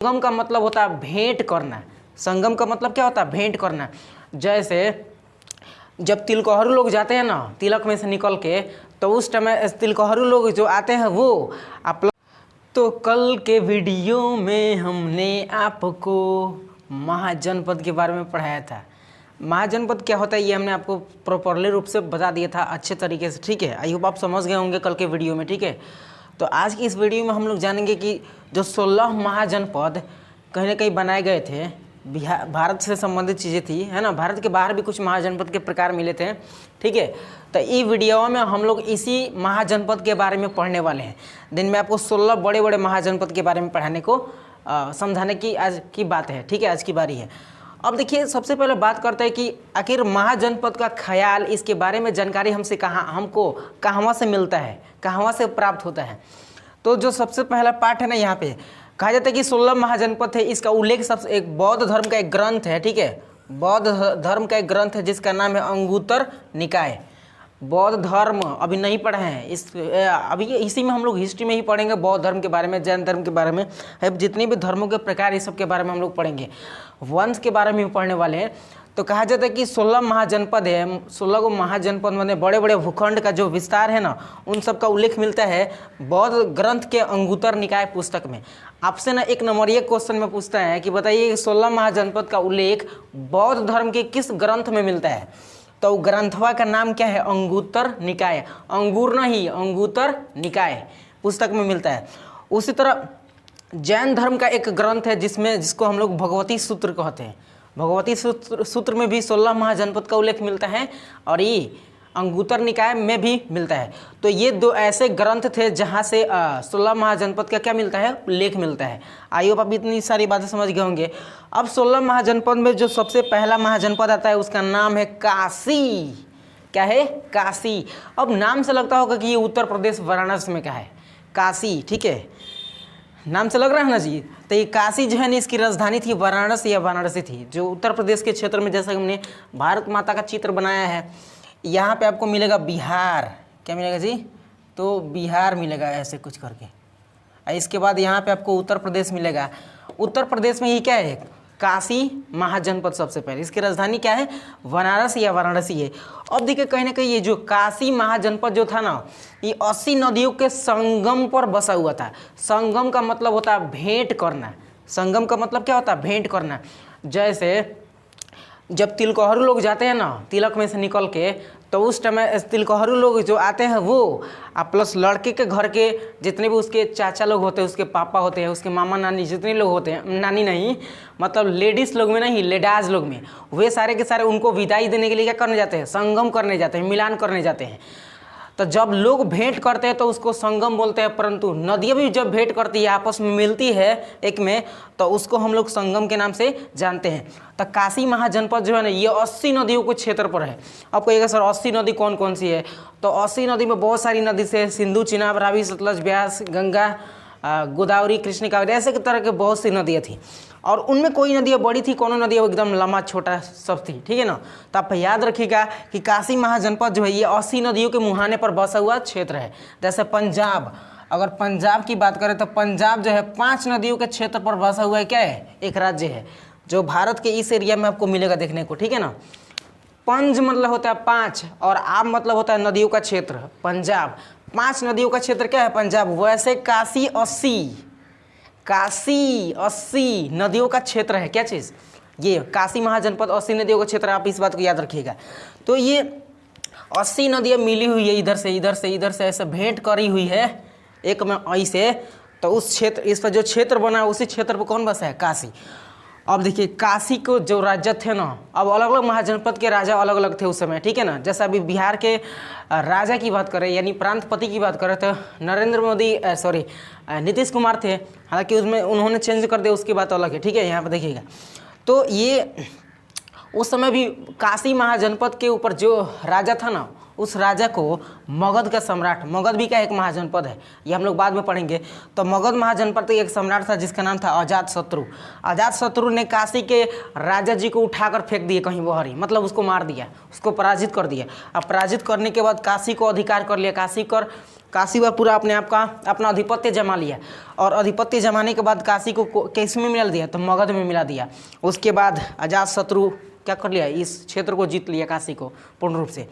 संगम का मतलब होता है भेंट करना। संगम का मतलब क्या होता है? भेंट करना। जैसे जब तिलकोहरू लोग जाते हैं ना तिलक में से निकल के, तो उस समय तिलकोहरू लोग जो आते हैं वो आप तो कल के वीडियो में हमने आपको महाजनपद के बारे में पढ़ाया था। महाजनपद क्या होता है ये हमने आपको प्रॉपरली रूप से बता दिया था अच्छे तरीके से, ठीक है। आई होप आप समझ गए होंगे कल के वीडियो में, ठीक है। तो आज की इस वीडियो में हम लोग जानेंगे कि जो 16 महाजनपद कहीं ना कहीं बनाए गए थे, बिहार भारत से संबंधित चीज़ें थी, है ना। भारत के बाहर भी कुछ महाजनपद के प्रकार मिले थे, ठीक है। तो इस वीडियो में हम लोग इसी महाजनपद के बारे में पढ़ने वाले हैं। दिन में आपको 16 बड़े बड़े महाजनपद के बारे में पढ़ाने को समझाने की आज की बात है, ठीक है। आज की बारी है। अब देखिए, सबसे पहले बात करते हैं कि आखिर महाजनपद का ख्याल, इसके बारे में जानकारी हमसे हमको कहाँ से मिलता है, कहाँ से प्राप्त होता है। तो जो सबसे पहला पाठ है ना, यहाँ पे कहा जाता है कि 16 महाजनपद है। इसका उल्लेख सबसे एक बौद्ध धर्म का एक ग्रंथ है, ठीक है। बौद्ध धर्म का एक ग्रंथ है जिसका नाम है अंगुत्तर निकाय। बौद्ध धर्म अभी नहीं पढ़े हैं, अभी इसी में हम लोग हिस्ट्री में ही पढ़ेंगे बौद्ध धर्म के बारे में, जैन धर्म के बारे में, जितने भी धर्मों के प्रकार इस सब के बारे में हम लोग पढ़ेंगे। वंश के बारे में भी पढ़ने वाले हैं। तो कहा जाता है कि 16 महाजनपद है। 16 को महाजनपद माने बड़े बड़े भूखंड का जो विस्तार है ना, उन सब का उल्लेख मिलता है बौद्ध ग्रंथ के अंगुत्तर निकाय पुस्तक में। आपसे ना एक नंबर एक क्वेश्चन में पूछता है कि बताइए 16 महाजनपद का उल्लेख बौद्ध धर्म के किस ग्रंथ में मिलता है। तो ग्रंथवा का नाम क्या है? अंगुत्तर निकाय। अंगूर नहीं, अंगुत्तर निकाय पुस्तक में मिलता है। उसी तरह जैन धर्म का एक ग्रंथ है जिसको हम लोग भगवती सूत्र कहते हैं। भगवती सूत्र में भी 16 महाजनपद का उल्लेख मिलता है और ये अंगुत्तर निकाय में भी मिलता है। तो ये दो ऐसे ग्रंथ थे जहाँ से 16 महाजनपद का क्या मिलता है? उल्लेख मिलता है। आई होप आप इतनी सारी बातें समझ गए होंगे। अब 16 महाजनपद में जो सबसे पहला महाजनपद आता है उसका नाम है काशी। क्या है? काशी। अब नाम से लगता होगा कि ये उत्तर प्रदेश वाराणसी में क्या है, काशी, ठीक है। नाम से लग रहा है ना जी। तो ये काशी जो है ना, इसकी राजधानी थी वाराणसी या वाराणसी थी, जो उत्तर प्रदेश के क्षेत्र में, जैसा कि हमने भारत माता का चित्र बनाया है। यहाँ पे आपको मिलेगा बिहार। क्या मिलेगा जी? तो बिहार मिलेगा ऐसे कुछ करके। इसके बाद यहाँ पे आपको उत्तर प्रदेश मिलेगा। उत्तर प्रदेश में ये क्या है? काशी महाजनपद सबसे पहले। इसकी राजधानी क्या है? बनारस या वाराणसी है। अब देखिए, कहीं ना कहीं ये जो काशी महाजनपद जो था ना, ये 80 नदियों के संगम पर बसा हुआ था। संगम का मतलब होता है भेंट करना। संगम का मतलब क्या होता है? भेंट करना। जैसे जब तिलकोहरू लोग जाते हैं ना तिलक में से निकल के, तो उस समय तिलकोहरू लोग जो आते हैं वो प्लस लड़के के घर के जितने भी उसके चाचा लोग होते हैं, उसके पापा होते हैं, उसके मामा नानी जितने लोग होते हैं, नानी नहीं मतलब लेडीज़ लोग में नहीं, लेडाज लोग में, वे सारे के सारे उनको विदाई देने के लिए क्या करने जाते हैं? संगम करने जाते हैं, मिलान करने जाते हैं। तो जब लोग भेंट करते हैं तो उसको संगम बोलते हैं, परंतु नदियाँ भी जब भेंट करती है, आपस में मिलती है एक में, तो उसको हम लोग संगम के नाम से जानते हैं। तो काशी महाजनपद जो है ना, ये 80 नदियों के क्षेत्र पर है। अब कहिएगा सर 80 नदी कौन कौन सी है? तो 80 नदी में बहुत सारी नदी से सिंधु, चिनाब, रावी, सतलज, ब्यास, गंगा, गोदावरी, कृष्ण, कावेरी, ऐसे तरह के बहुत सी नदियाँ थी। और उनमें कोई नदियाँ बड़ी थी, कोनो नदियाँ एकदम लंबा छोटा सब थी, ठीक है ना। तो आप याद रखिएगा कि काशी महाजनपद जो है ये 80 नदियों के मुहाने पर बसा हुआ क्षेत्र है। जैसे पंजाब, अगर पंजाब की बात करें तो पंजाब जो है 5 नदियों के क्षेत्र पर बसा हुआ है। क्या है? एक राज्य है जो भारत के इस एरिया में आपको मिलेगा देखने को, ठीक है ना। पंज मतलब होता है 5 और आब मतलब होता है नदियों का क्षेत्र। पंजाब 5 नदियों का क्षेत्र क्या है? पंजाब। वैसे काशी 80 नदियों का क्षेत्र है। क्या चीज़? ये काशी महाजनपद 80 नदियों का क्षेत्र। आप इस बात को याद रखिएगा। तो ये 80 नदियाँ मिली हुई है, इधर से इधर से इधर से ऐसे भेंट करी हुई है एक में ऐसे। तो उस क्षेत्र, इस पर जो क्षेत्र बना है उसी क्षेत्र पर कौन बसा है? काशी। अब देखिए, काशी को जो राजा थे ना, अब अलग अलग महाजनपद के राजा अलग अलग थे उस समय, ठीक है ना। जैसा अभी बिहार के राजा की बात करें यानी प्रांतपति की बात करें तो नरेंद्र मोदी नीतीश कुमार थे। हालांकि उसमें उन्होंने चेंज कर दिया, उसकी बात अलग है, ठीक है। यहाँ पर देखिएगा, तो ये उस समय भी काशी महाजनपद के ऊपर जो राजा था ना, उस राजा को मगध का सम्राट, मगध भी का एक महाजनपद है, ये हम लोग बाद में पढ़ेंगे। तो मगध महाजनपद का एक सम्राट था जिसका नाम था अजातशत्रु। अजातशत्रु ने काशी के राजा जी को उठाकर फेंक दिए कहीं बहरी, मतलब उसको मार दिया, उसको पराजित कर दिया। अब पराजित करने के बाद काशी को अधिकार कर लिया। काशी कर काशी पर पूरा अपने आप का अपना अधिपत्य जमा लिया, और अधिपत्य जमाने के बाद काशी को किस में मिला दिया, तो मगध में मिला दिया। उसके बाद अजातशत्रु क्या कर लिया, इस क्षेत्र को जीत लिया, काशी को पूर्ण रूप से।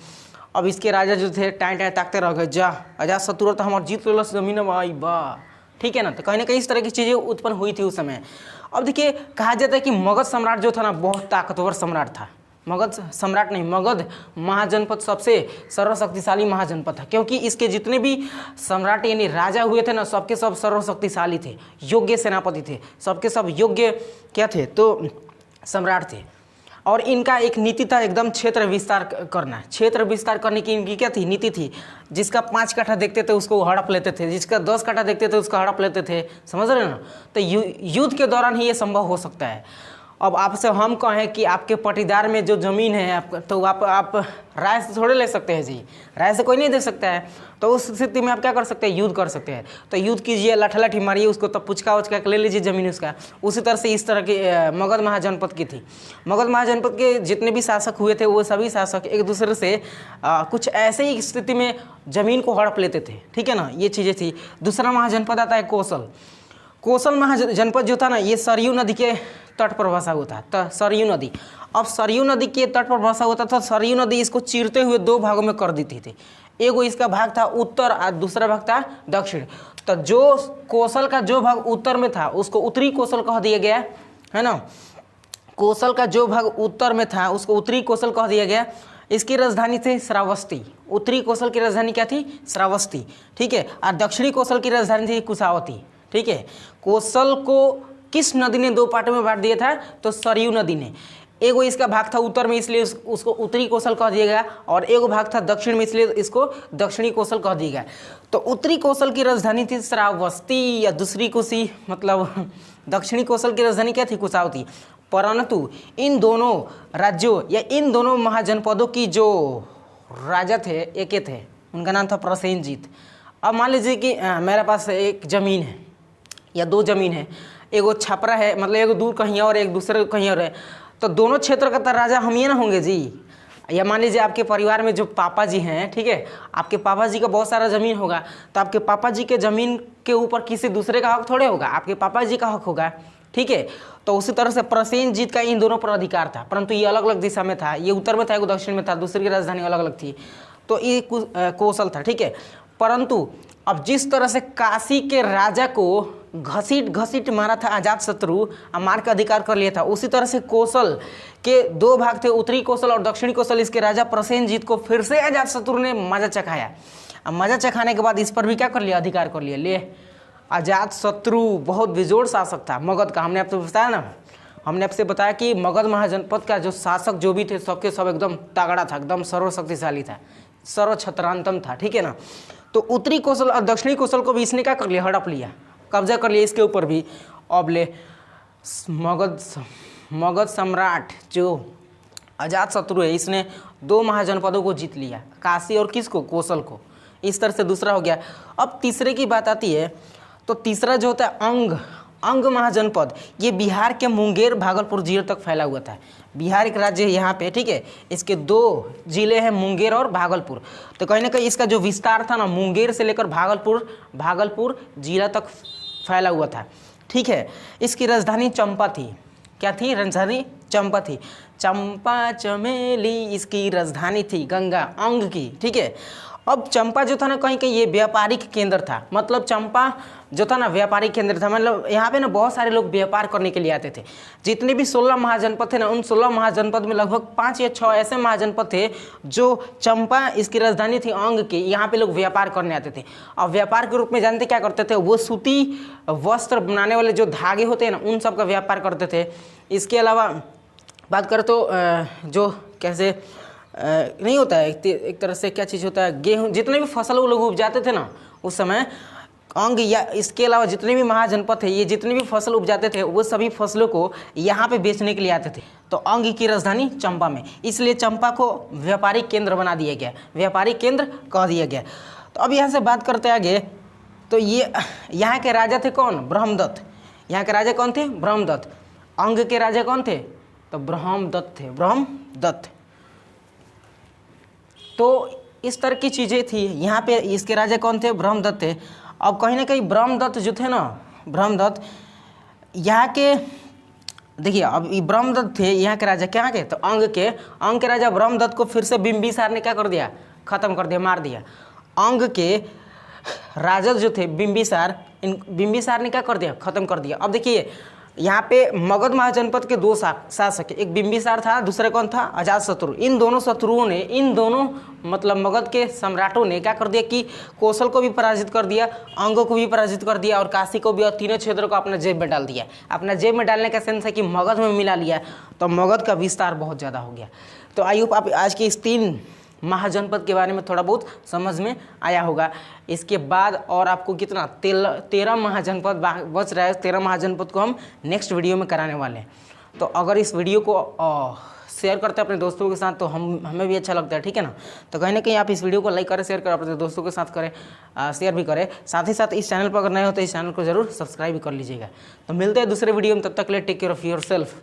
अब इसके राजा जो थे टाइम टाइम ताकते रह गए, जा अजातशत्रु तो हमारे जीत लो जमीन भाई वाह, ठीक है ना। तो कहीं ना कहीं इस तरह की चीज़ें उत्पन्न हुई थी उस समय। अब देखिए कहा जाता है कि मगध सम्राट जो था ना बहुत ताकतवर सम्राट था। मगध सम्राट नहीं, मगध महाजनपद सबसे सर्वशक्तिशाली महाजनपद था, क्योंकि इसके जितने भी सम्राट यानी राजा हुए थे ना सबके सब सर्वशक्तिशाली थे, योग्य सेनापति थे, सबके सब योग्य क्या थे, तो सम्राट थे। और इनका एक नीति था एकदम क्षेत्र विस्तार करना। क्षेत्र विस्तार करने की इनकी क्या थी, नीति थी। जिसका 5 कट्ठा देखते थे उसको हड़प लेते थे, जिसका 10 कट्ठा देखते थे उसको हड़प लेते थे, समझ रहे हो ना। तो युद्ध के दौरान ही ये संभव हो सकता है। अब आपसे हम कहें कि आपके पटीदार में जो ज़मीन है आपका, तो आप राय से थोड़े ले सकते हैं जी, राय से कोई नहीं दे सकता है। तो उस स्थिति में आप क्या कर सकते हैं, युद्ध कर सकते हैं। तो युद्ध कीजिए, लाठा लाठी मारिए उसको, तब पुचका उचका ले लीजिए ज़मीन उसका। उसी तरह से इस तरह की मगध महाजनपद की थी। मगध महाजनपद के जितने भी शासक हुए थे वो सभी शासक एक दूसरे से कुछ ऐसे ही स्थिति में ज़मीन को हड़प लेते थे, ठीक है ना, ये चीज़ें थी। दूसरा महाजनपद आता है कौशल। कौशल महाजनपद जो था ना ये सरयू नदी के तट पर बसा हुआ था। तो सरयू नदी, अब सरयू नदी के तट पर बसा हुआ था। सरयू नदी इसको चीरते हुए 2 भागों में कर देती थी। एगो इसका भाग था उत्तर और दूसरा भाग था दक्षिण। तो जो कौशल का जो भाग उत्तर में था उसको उत्तरी कौशल कह दिया गया, है ना। कौशल का जो भाग उत्तर में था उसको उत्तरी कौशल कह दिया गया। इसकी राजधानी थी श्रावस्ती। उत्तरी कौशल की राजधानी क्या थी, श्रावस्ती, ठीक है। और दक्षिणी कौशल की राजधानी थी कुशावती, ठीक है। कौशल को किस नदी ने 2 पार्टों में बांट दिया था, तो सरयू नदी ने। एगो इसका भाग था उत्तर में इसलिए उसको उत्तरी कौशल कह दिया गया, और एगो भाग था दक्षिण में इसलिए इसको दक्षिणी कौशल कह दिया गया। तो उत्तरी कौशल की राजधानी थी श्रावस्ती, या दूसरी कोशी मतलब दक्षिणी कौशल की राजधानी क्या थी, कुशावती। परंतु इन दोनों राज्यों या इन दोनों महाजनपदों की जो राजा थे एक थे, उनका नाम था प्रसेनजीत। अब मान लीजिए कि मेरे पास एक ज़मीन है या 2 ज़मीन है, एगो छपरा है, मतलब एगो दूर कहीं और एक दूसरे कहीं और है, तो दोनों क्षेत्र का तो राजा हम ही ना होंगे जी। या मान लीजिए आपके परिवार में जो पापा जी हैं, ठीक है, आपके पापा जी का बहुत सारा ज़मीन होगा, तो आपके पापा जी के ज़मीन के ऊपर किसी दूसरे का हक थोड़े होगा, आपके पापा जी का हक होगा, ठीक है। तो उसी तरह से प्रसेनजीत का इन दोनों पर अधिकार था, परंतु ये अलग अलग दिशा में था। ये उत्तर में था, एगो दक्षिण में था, दूसरी की राजधानी अलग अलग थी। तो ये कौशल था, ठीक है। परंतु अब जिस तरह से काशी के राजा को घसीट घसीट मारा था अजातशत्रु और मार का अधिकार कर लिया था, उसी तरह से कौशल के 2 भाग थे, उत्तरी कौशल और दक्षिणी कौशल। इसके राजा प्रसेनजीत को फिर से अजातशत्रु ने मजा चखाया। अब मजा चखाने के बाद इस पर भी क्या कर लिया, अधिकार कर लिया। ले अजातशत्रु बहुत बेजोड़ शासक था मगध का। हमने आपसे बताया ना, हमने आपसे बताया कि मगध महाजनपद का जो शासक जो भी थे सबके सब एकदम तगड़ा था, एकदम सर्वशक्तिशाली था, सर्वछत्रांतम था, ठीक है ना। तो उत्तरी कौशल और दक्षिणी कौशल को भी इसने क्या कर लिया, हड़प लिया, कब्जा कर लिया इसके ऊपर भी। अब ले मगध सम्राट जो अजातशत्रु है इसने 2 महाजनपदों को जीत लिया, काशी और किसको, कौशल को। इस तरह से दूसरा हो गया। अब तीसरे की बात आती है, तो तीसरा जो होता है अंग महाजनपद, ये बिहार के मुंगेर भागलपुर जिले तक फैला हुआ था। बिहार एक राज्य है यहाँ पे, ठीक है। इसके 2 जिले हैं मुंगेर और भागलपुर। तो कहीं ना कहीं इसका जो विस्तार था ना, मुंगेर से लेकर भागलपुर जिला तक फैला हुआ था, ठीक है। इसकी राजधानी चंपा थी। क्या थी, राजधानी चंपा थी। चंपा चमेली इसकी राजधानी थी, गंगा अंग की, ठीक है। अब चंपा जो था ना कहीं कहीं ये व्यापारिक केंद्र था। मतलब चंपा जो था ना व्यापारिक केंद्र था, मतलब यहाँ पे ना बहुत सारे लोग व्यापार करने के लिए आते थे। जितने भी 16 महाजनपद थे ना, उन 16 महाजनपद में लगभग 5 या 6 ऐसे महाजनपद थे जो चंपा इसकी राजधानी थी अंग की, यहाँ पे लोग व्यापार करने आते थे। और व्यापार के रूप में जानते क्या करते थे, वो सूती वस्त्र बनाने वाले जो धागे होते हैं ना उन सब का व्यापार करते थे। इसके अलावा बात करें तो जो कैसे नहीं होता है एक तरह से क्या चीज़ होता है, गेहूँ, जितने भी फसल वो लोग उपजाते थे ना उस समय अंग, या इसके अलावा जितने भी महाजनपद थे ये जितने भी फसल उपजाते थे वो सभी फसलों को यहाँ पे बेचने के लिए आते थे। तो अंग की राजधानी चंपा में, इसलिए चंपा को व्यापारिक केंद्र बना दिया गया, व्यापारिक केंद्र कह दिया गया। तो अब यहाँ से बात करते आगे, तो ये यहाँ के राजा थे कौन, ब्रह्मदत्त। यहाँ के राजा कौन थे, ब्रह्मदत्त। अंग के राजा कौन थे, तो ब्रह्मदत्त थे, ब्रह्मदत्त। तो इस तरह की चीज़ें थी। यहाँ पे इसके राजा कौन थे? ब्रह्मदत्त थे। अब कहीं ना कहीं ब्रह्मदत्त जो थे ना, ब्रह्मदत्त यहाँ के, देखिए अब ये ब्रह्मदत्त थे यहाँ के राजा, क्या के? तो अंग के राजा ब्रह्मदत्त को फिर से बिंबिसार ने क्या कर दिया? खत्म कर दिया, मार दिया। अंग के राजा जो थे बिंबिसार, इन बिंबिसार ने क्या कर दिया? खत्म कर दिया। अब देखिए यहाँ पे मगध महाजनपद के दो शासक, एक बिंबिसार था, दूसरा कौन था? अजातशत्रु। इन दोनों शत्रुओं ने, इन दोनों मतलब मगध के सम्राटों ने क्या कर दिया कि कौशल को भी पराजित कर दिया, अंगों को भी पराजित कर दिया और काशी को भी, और तीनों क्षेत्रों को अपना जेब में डाल दिया। अपना जेब में डालने का सेंस है कि मगध में मिला लिया, तो मगध का विस्तार बहुत ज़्यादा हो गया। तो आई होप आप आज के इस 3 महाजनपद के बारे में थोड़ा बहुत समझ में आया होगा। इसके बाद और आपको कितना 13 महाजनपद बच रहा है। 13 महाजनपद को हम नेक्स्ट वीडियो में कराने वाले हैं। तो अगर इस वीडियो को शेयर करते हैं अपने दोस्तों के साथ तो हमें भी अच्छा लगता है, ठीक है ना। तो कहीं ना कहीं आप इस वीडियो को लाइक करें, शेयर करें, अपने दोस्तों के साथ करें, शेयर भी करें। साथ ही साथ इस चैनल पर अगर नए हो तो इस चैनल को जरूर सब्सक्राइब भी कर लीजिएगा। तो मिलते हैं दूसरे वीडियो में, तब तक के लिए take care of your self.